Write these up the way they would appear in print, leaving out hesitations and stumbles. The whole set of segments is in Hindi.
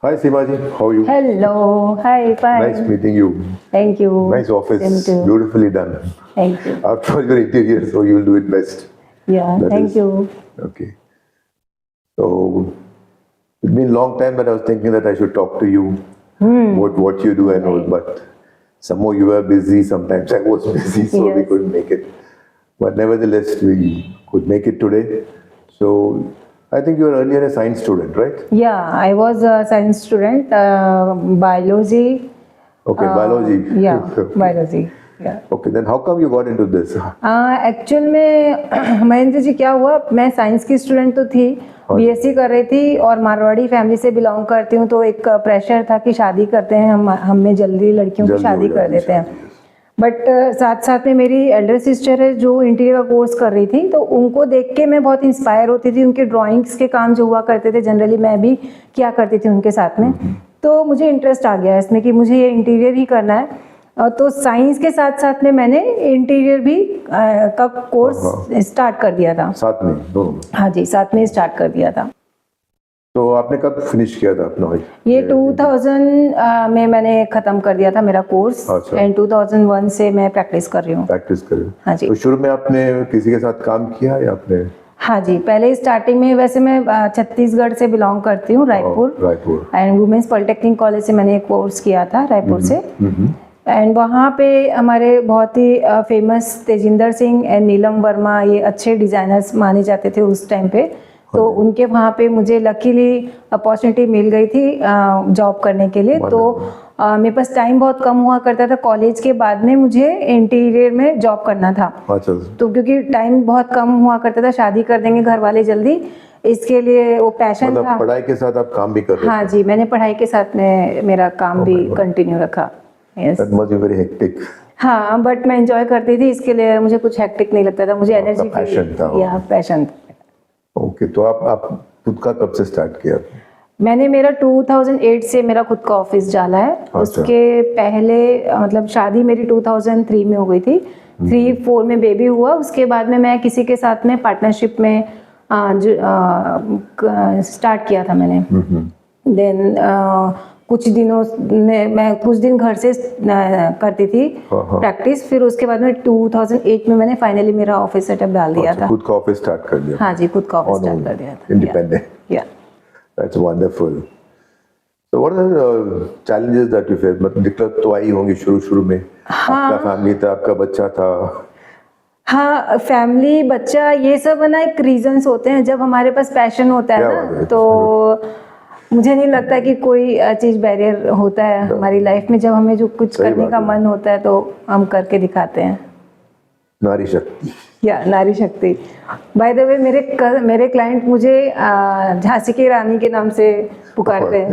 Hi Seema ji, how are you? Hello, hi, fine. Nice meeting you. Thank you. Nice office, Same too. beautifully done. Thank you. After all your interior, so you will do it best. Yeah, That thank is- you. Okay. So it's been a long time, but I was thinking that I should talk to you. What you do and all, but somehow you were busy. Sometimes I was busy, so we Yes. couldn't make it. But nevertheless, we could make it today. So I think you were earlier a science student, right? Yeah, I was a science student, biology. Okay, biology. Yeah, Okay. biology. Yeah. Okay, then how come you got into this? Actual में महेंद्र जी क्या हुआ, मैं साइंस की स्टूडेंट तो थी, बीएससी कर रही थी और मारवाड़ी फैमिली से बिलोंग करती हूँ, तो एक प्रेशर था कि शादी करते हैं हम में जल्दी लड़कियों की जल्दी हो शादी कर जाती है देते हैं. शादी. बट साथ साथ में मेरी एल्डर सिस्टर है जो इंटीरियर का कोर्स कर रही थी, तो उनको देख के मैं बहुत इंस्पायर होती थी. उनके ड्राइंग्स के काम जो हुआ करते थे जनरली मैं भी किया करती थी उनके साथ में, तो मुझे इंटरेस्ट आ गया इसमें कि मुझे ये इंटीरियर ही करना है. तो साइंस के साथ साथ में मैंने इंटीरियर भी का कोर्स स्टार्ट कर दिया था. साथ में दोनों में. हाँ जी, साथ में स्टार्ट कर दिया था. तो आपने कब फिनिश किया था अपना? ये 2000 में मैंने ख़त्म कर दिया था मेरा कोर्स, अच्छा. एंड 2001 से मैं प्रैक्टिस कर रही हूँ. प्रैक्टिस कर. हाँ जी. तो शुरू में आपने किसी के साथ काम किया या आपने? हाँ जी, पहले स्टार्टिंग में वैसे मैं छत्तीसगढ़ से बिलोंग करती हूँ, Raipur, and women's polytechnic college से मैंने एक कोर्स किया था रायपुर से. एंड वहाँ पे हमारे बहुत ही फेमस तेजिंदर सिंह एंड नीलम वर्मा, ये अच्छे डिज़ाइनर्स माने जाते थे उस टाइम पे, तो उनके वहाँ पे मुझे लकीली अपॉर्चुनिटी मिल गई थी जॉब करने के लिए. तो मेरे पास टाइम बहुत कम हुआ करता था, कॉलेज के बाद में मुझे इंटीरियर में जॉब करना था. अच्छा. तो क्योंकि टाइम बहुत कम हुआ करता था, शादी कर देंगे घर वाले जल्दी, इसके लिए वो पैशन मतलब था. पढ़ाई के साथ आप काम भी कर रहे हाँ जी, मैंने पढ़ाई के साथ में मेरा काम भी कंटिन्यू रखा. Yes. That must be very hectic. हाँ, बट मैं एंजॉय करती थी, इसके लिए मुझे कुछ हेक्टिक नहीं लगता था, मुझे एनर्जी पैशन था. या पैशन था. ओके, तो आप खुद का कब से स्टार्ट किया? मैंने मेरा 2008 से मेरा खुद का ऑफिस डाला है. उसके पहले मतलब शादी मेरी 2003 में हो गई थी. 3-4 में बेबी हुआ. उसके बाद में मैं किसी के साथ में पार्टनरशिप में स्टार्ट किया था मैंने. देन कुछ दिनों में मैं कुछ दिन घर से करती थी प्रैक्टिस. फिर उसके बाद में 2008 में मैंने फाइनली मेरा ऑफिस सेटअप डाल दिया था. खुद का ऑफिस स्टार्ट कर दिया? हाँ जी, खुद का ऑफिस स्टार्ट कर दिया था. इंडिपेंडेंट. या That's wonderful. So what are the challenges that you faced? मतलब दिक्कत तो आई होंगी शुरू में. आपका फैमिली था, आपका बच्चा था. हाँ, फैमिली, बच्चा, ये सब है ना एक रीजंस होते हैं. जब हमारे पास पैशन होता है ना, तो मुझे नहीं लगता कि कोई चीज़ बैरियर होता है हमारी लाइफ में. जब हमें जो कुछ करने का मन होता है तो हम करके दिखाते हैं. नारी शक्ति. या नारी शक्ति. बाय द वे मेरे क्लाइंट मुझे झांसी की रानी के नाम से पुकारते हैं.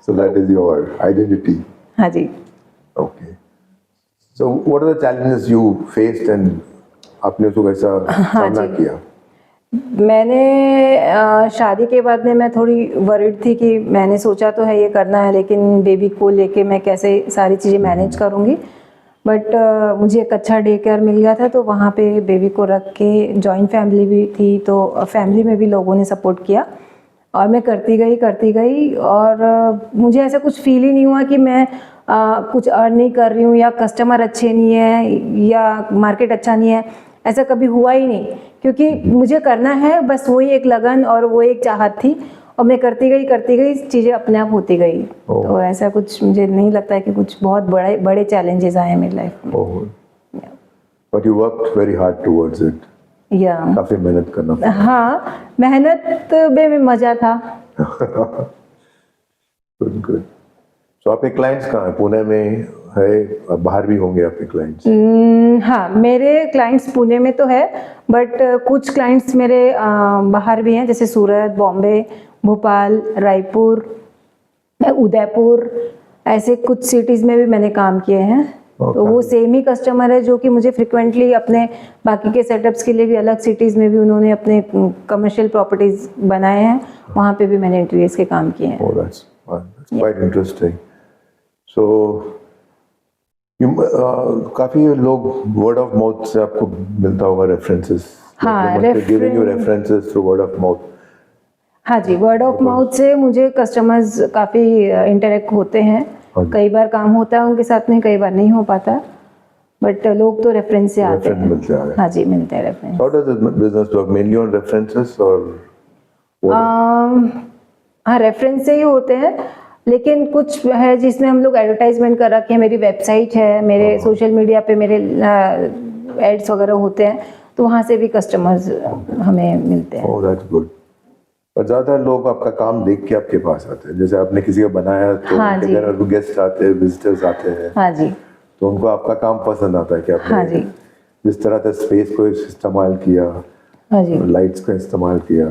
So that is your identity. हाँ जी. Okay. So what are the challenges you faced and आपने उसको कैसा सामना किया? मैंने शादी के बाद में मैं थोड़ी वरीड थी कि मैंने सोचा तो है ये करना है, लेकिन बेबी को लेके मैं कैसे सारी चीज़ें मैनेज करूँगी. बट मुझे एक अच्छा डे केयर मिल गया था, तो वहाँ पे बेबी को रख के, जॉइंट फैमिली भी थी, तो फैमिली में भी लोगों ने सपोर्ट किया और मैं करती गई और मुझे ऐसा कुछ फील ही नहीं हुआ कि मैं कुछ अर्न नहीं कर रही हूँ या कस्टमर अच्छे नहीं है या मार्केट अच्छा नहीं है. ऐसा कभी हुआ ही नहीं, क्योंकि मुझे करना है, बस वही एक लगन और वो एक चाहत थी, और मैं करती गई चीज़ें अपने आप होती गई. तो ऐसा कुछ मुझे नहीं लगता है कि कुछ बहुत बड़े चैलेंजेस आए हैं मेरी लाइफ में. But you worked very hard towards it. या काफी मेहनत करना पड़ा. हाँ, मेहनत में मजा था. Good. So आपके क्लाइंट्स कहाँ हैं? पुणे में है, बाहर भी होंगे आपके क्लाइंट्स? हाँ, मेरे क्लाइंट्स पुणे में तो है, बट कुछ क्लाइंट्स मेरे बाहर भी हैं, जैसे सूरत, बॉम्बे, भोपाल, रायपुर, उदयपुर, ऐसे कुछ सिटीज़ में भी मैंने काम किए हैं. तो वो सेम ही कस्टमर है जो कि मुझे फ्रिक्वेंटली अपने बाकी के सेटअप्स के लिए भी अलग सिटीज़ में भी उन्होंने अपने कमर्शियल प्रॉपर्टीज़ बनाए हैं, वहाँ पे भी मैंने इंटीरियर्स के काम किए हैं. That's quite interesting. So काफी लोग वर्ड ऑफ माउथ से आपको मिलता होगा रेफरेंसेस. हाँ, giving you references through word of mouth. हाँ जी, वर्ड ऑफ माउथ से मुझे कस्टमर्स काफ़ी इंटरेक्ट होते हैं। कई बार काम होता है उनके साथ में, कई बार नहीं हो पाता, बट लोग तो रेफरेंस से आते Reference हैं। मिलते हैं। हाँ जी, मिलते हैं reference. How does the business work? Mainly on references or what? हाँ, रेफरेंस से ही होते हैं, लेकिन कुछ है जिसमें हम लोग एडवर्टाइजमेंट कर रखे हैं। मेरी वेबसाइट है, मेरे सोशल मीडिया पे मेरे एड्स वगैरह होते हैं, तो वहाँ से भी कस्टमर्स हमें मिलते हैं। Oh, that's good. और ज़्यादातर लोग आपका काम देख के आपके पास आते हैं। जैसे आपने किसी का बनाया तो हाँ उनके जी। घर गेस्ट आते हैं, विजिटर्स आते हैं, हाँ जी, तो उनको आपका काम पसंद आता है कि हाँ आपने जी, जिस तरह से स्पेस को इस्तेमाल किया, हाँ जी, लाइट्स का इस्तेमाल किया,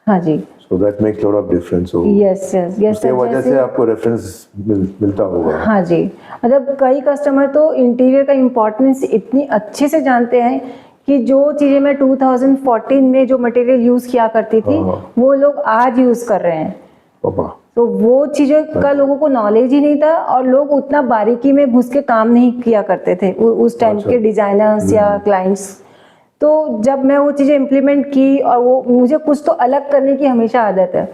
हाँ जी। So that makes lot of difference. हो यस यस यस उसके वजह से आपको रेफरेंस मिलता होगा। हाँ जी, मतलब कई कस्टमर तो इंटीरियर का इम्पोर्टेंस इतनी अच्छे से जानते हैं कि जो चीज़ें मैं 2014 में जो मटेरियल यूज़ किया करती थी, वो लोग आज यूज़ कर रहे हैं। पापा तो वो चीज़ों का लोगों को नॉलेज ही नहीं था, और लोग उतना बारीकी में घुस के काम नहीं किया करते थे उस टाइम के डिज़ाइनर्स या क्लाइंट्स। तो जब मैं वो चीज़ें इम्प्लीमेंट की, और वो मुझे कुछ तो अलग करने की हमेशा आदत है,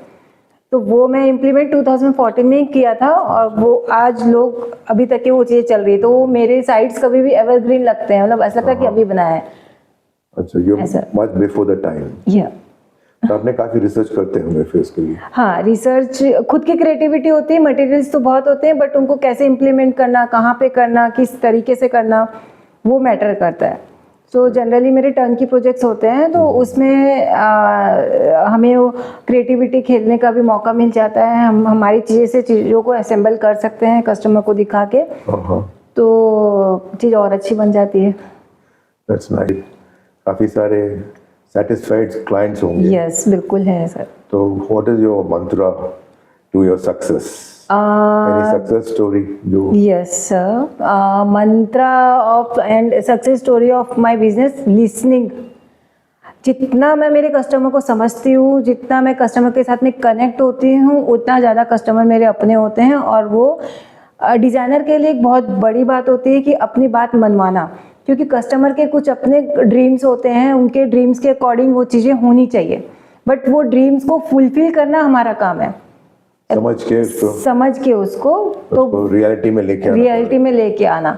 तो वो मैं इम्प्लीमेंट 2014 में ही किया था, और वो आज लोग अभी तक की वो चीज़ें चल रही है। तो वो मेरे साइट्स कभी भी एवरग्रीन लगते हैं, मतलब ऐसा लगता है कि अभी बनाया है। अच्छा, यू ऐसा। Much before the time. या तो आपने काफी रिसर्च करते होंगे फिर इसके लिए। हाँ, रिसर्च, खुद की क्रिएटिविटी होती है, मटेरियल्स तो बहुत होते हैं, बट उनको कैसे इम्प्लीमेंट करना, कहाँ पे करना, किस तरीके से करना, वो मैटर करता है। सो जनरली मेरे टर्न की प्रोजेक्ट्स होते हैं, तो उसमें हमें वो क्रिएटिविटी खेलने का भी मौका मिल जाता है। हम हमारी चीज़ें से चीज़ों को असेंबल कर सकते हैं कस्टमर को दिखा के, तो चीज़ और अच्छी बन जाती है। That's nice. काफी सारे satisfied clients होंगे। यस, बिल्कुल है सर। तो what is your mantra to your success? Any success story जो Yes, sir. Mantra of and success story of my business, listening. जितना मैं मेरे कस्टमर को समझती हूँ, जितना मैं कस्टमर के साथ में कनेक्ट होती हूँ, उतना ज़्यादा कस्टमर मेरे अपने होते हैं। और वो डिज़ाइनर के लिए एक बहुत बड़ी बात होती है कि अपनी बात मनवाना, क्योंकि कस्टमर के कुछ अपने ड्रीम्स होते हैं, उनके ड्रीम्स के अकॉर्डिंग वो चीज़ें होनी चाहिए, बट वो ड्रीम्स को फुलफिल करना हमारा काम है। समझ के उसको तो रियलिटी में लेके आना।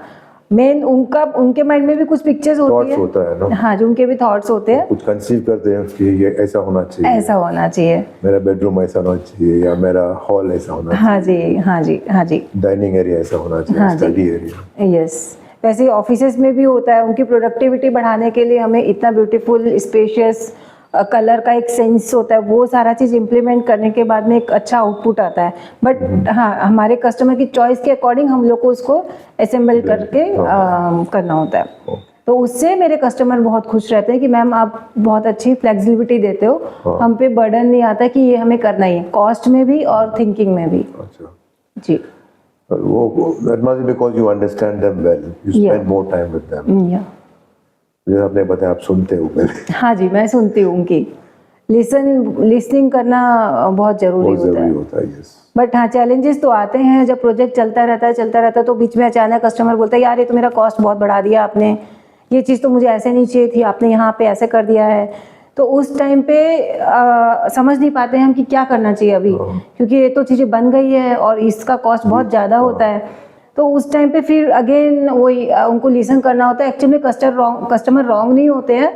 मेन उनके माइंड में भी कुछ पिक्चर्स होती है, होता है ना। हाँ, जो उनके भी थॉट्स होते हैं, कुछ कंसीव करते हैं कि ये ऐसा होना चाहिए, ऐसा होना चाहिए, मेरा बेडरूम ऐसा होना चाहिए, या मेरा हॉल ऐसा होना चाहिए, हाँ जी, हाँ जी, हाँ जी, डाइनिंग एरिया ऐसा होना चाहिए, हाँ जी, स्टडी एरिया। यस। वैसे ही ऑफिसेज में भी होता है, उनकी प्रोडक्टिविटी बढ़ाने के लिए हमें इतना ब्यूटीफुल स्पेशियस कलर का एक सेंस होता है, वो सारा चीज़ इम्प्लीमेंट करने के बाद में एक अच्छा आउटपुट आता है। बट हाँ, हमारे कस्टमर की चॉइस के अकॉर्डिंग हम लोग को उसको असेंबल करके करना होता है। तो उससे मेरे कस्टमर बहुत खुश रहते हैं कि मैम आप बहुत अच्छी फ्लेक्सिबिलिटी देते हो, हम पे बर्डन नहीं आता कि ये हमें करना ही है, कॉस्ट में भी और थिंकिंग में भी। अच्छा जी, वो that must be because you understand them well, you spend more time with them। जैसे आपने बताया आप सुनते हो पहले। हाँ जी, मैं सुनती हूँ उनकी। लिसनिंग करना बहुत जरूरी होता है। यस। बट हाँ, चैलेंजेस तो आते हैं जब प्रोजेक्ट चलता रहता है, तो बीच में अचानक कस्टमर बोलता है यार ये तो मेरा कॉस्ट बहुत बढ़ा दिया आपने, ये चीज़ तो मुझे ऐसे नहीं चाहिए थी, आपने यहाँ पे ऐसे कर दिया है। तो उस टाइम पे समझ नहीं पाते हम कि क्या करना चाहिए अभी, क्योंकि ये तो चीज़ें बन गई है और इसका कॉस्ट बहुत ज़्यादा होता है। तो उस टाइम पे फिर अगेन वही उनको लिसन करना होता है। एक्चुअली कस्टमर रॉन्ग नहीं होते हैं,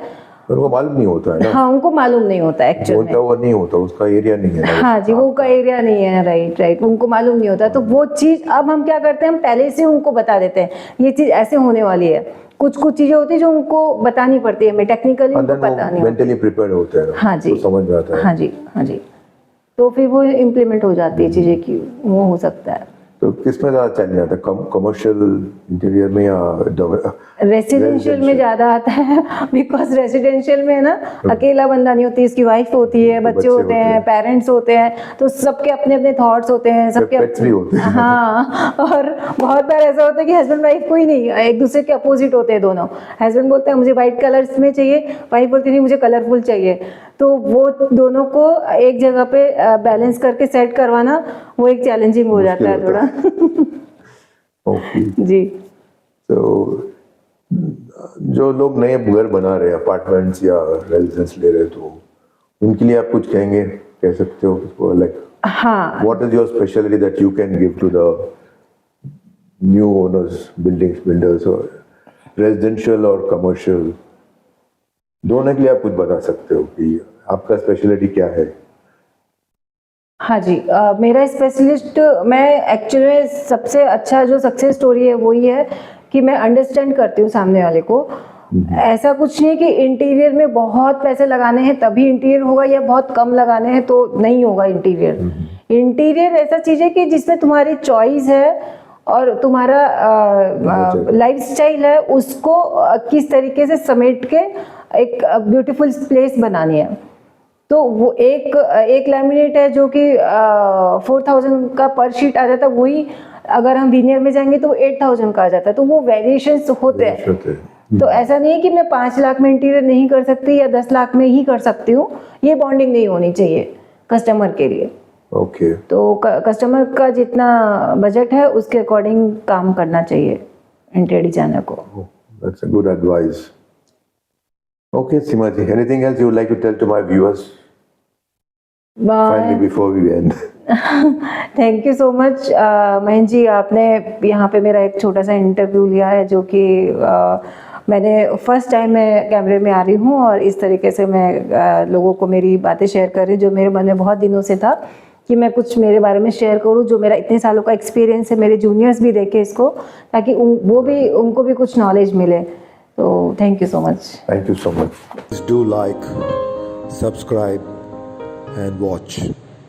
उनको मालूम नहीं होता है ना। हाँ, उनको मालूम नहीं होता एक्चुअली, वो नहीं होता, उसका एरिया नहीं है। हाँ जी, वो का एरिया नहीं है, राइट, उनको मालूम नहीं होता। तो वो चीज़ अब हम क्या करते हैं, हम पहले से उनको बता देते हैं ये चीज़ ऐसे होने वाली है। कुछ चीज़ें होती है जो उनको बतानी पड़ती है, हमें टेक्निकली उनको पता नहीं, मेंटली प्रिपेयर्ड होते हैं। हाँ जी, तो समझ में आता है। हाँ जी, हाँ जी, तो फिर वो इम्प्लीमेंट हो जाती है चीज़ें की, वो हो सकता है। तो किस में ज़्यादा चैलेंज आता है, कमर्शियल इंटीरियर में या रेसिडेंशियल में ज़्यादा आता है? बिकॉज रेसिडेंशियल में ना अकेला बंदा नहीं होती, इसकी वाइफ होती है, बच्चे होते हैं, पेरेंट्स होते हैं, तो सबके अपने अपने थॉट्स होते हैं, सबके पेट्स भी होते हैं। हाँ, और बहुत बार ऐसा होता है कि हस्बैंड वाइफ कोई नहीं, एक दूसरे के अपोजिट होते हैं दोनों। हस्बैंड बोलते हैं मुझे वाइट कलर्स में चाहिए, वाइफ बोलती नहीं मुझे कलरफुल चाहिए। तो वो दोनों को एक जगह पे बैलेंस करके सेट करवाना वो एक चैलेंजिंग हो जाता है थोड़ा। जी। तो जो लोग नए घर बना रहे हैं, अपार्टमेंट्स या रेजिडेंस ले रहे हैं, तो उनके लिए आप कुछ कहेंगे कह सकते हो, like हाँ what is your specialty that you can give to the new owners, builders or residential or commercial? दोनों के लिए आप कुछ बता सकते हो कि आपका स्पेशलिटी क्या है? हाँ जी, मेरा स्पेशलिस्ट, मैं एक्चुअली में सबसे अच्छा जो सक्सेस स्टोरी है वो ये है कि मैं अंडरस्टैंड करती हूँ सामने वाले को। ऐसा कुछ नहीं कि इंटीरियर में बहुत पैसे लगाने हैं तभी इंटीरियर होगा या बहुत कम लगाने हैं तो नहीं होगा इंटीरियर। इंटीरियर ऐसा चीज़ है कि जिसमें तुम्हारी चॉइस है और तुम्हारा लाइफस्टाइल है, उसको किस तरीके से समेट के एक ब्यूटीफुल प्लेस बनानी है। तो वो एक लैमिनेट है जो कि 4000 का पर शीट आ जाता है, वही अगर हम वीनियर में जाएंगे तो 8000 का आ जाता है। तो वो वेरिएशंस होते हैं। तो ऐसा नहीं है कि मैं 5 लाख में इंटीरियर नहीं कर सकती या 10 लाख में ही कर सकती हूँ। ये बॉन्डिंग नहीं होनी चाहिए कस्टमर के लिए। ओके। तो कस्टमर का जितना बजट है उसके अकॉर्डिंग काम करना चाहिए इंटीरियर डिजाइनर को। That's a good advice. Okay, Seema ji, anything else you would like to tell to my viewers? Finally, before we end. Thank you so much Mahendra ji, आपने यहाँ पे मेरा एक छोटा सा इंटरव्यू लिया है जो कि मैंने फर्स्ट टाइम मैं कैमरे में आ रही हूँ और इस तरीके से मैं लोगों को मेरी बातें शेयर कर रही हूँ जो मेरे मन में बहुत दिनों से था कि मैं कुछ मेरे बारे में शेयर करूँ, जो मेरा इतने सालों का एक्सपीरियंस है, मेरे जूनियर्स भी देखे इसको, ताकि उनको भी कुछ नॉलेज मिले। तो thank you so much. Thank you so much. Please do like, subscribe and watch.